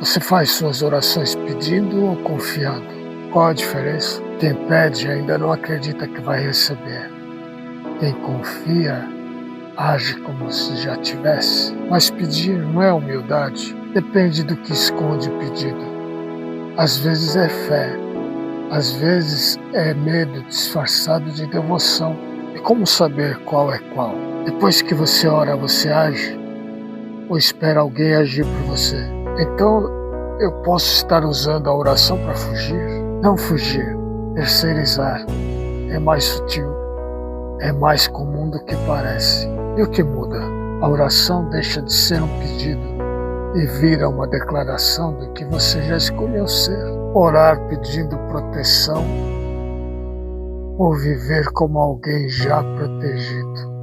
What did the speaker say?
Você faz suas orações pedindo ou confiando? Qual a diferença? Quem pede ainda não acredita que vai receber. Quem confia age como se já tivesse. Mas pedir não é humildade. Depende do que esconde o pedido. Às vezes é fé, às vezes é medo disfarçado de devoção. E como saber qual é qual? Depois que você ora, você age? Ou espera alguém agir por você? Então, eu posso estar usando a oração para fugir? Não fugir, terceirizar. É mais sutil, é mais comum do que parece. E o que muda? A oração deixa de ser um pedido e vira uma declaração do que você já escolheu ser. Orar pedindo proteção ou viver como alguém já protegido.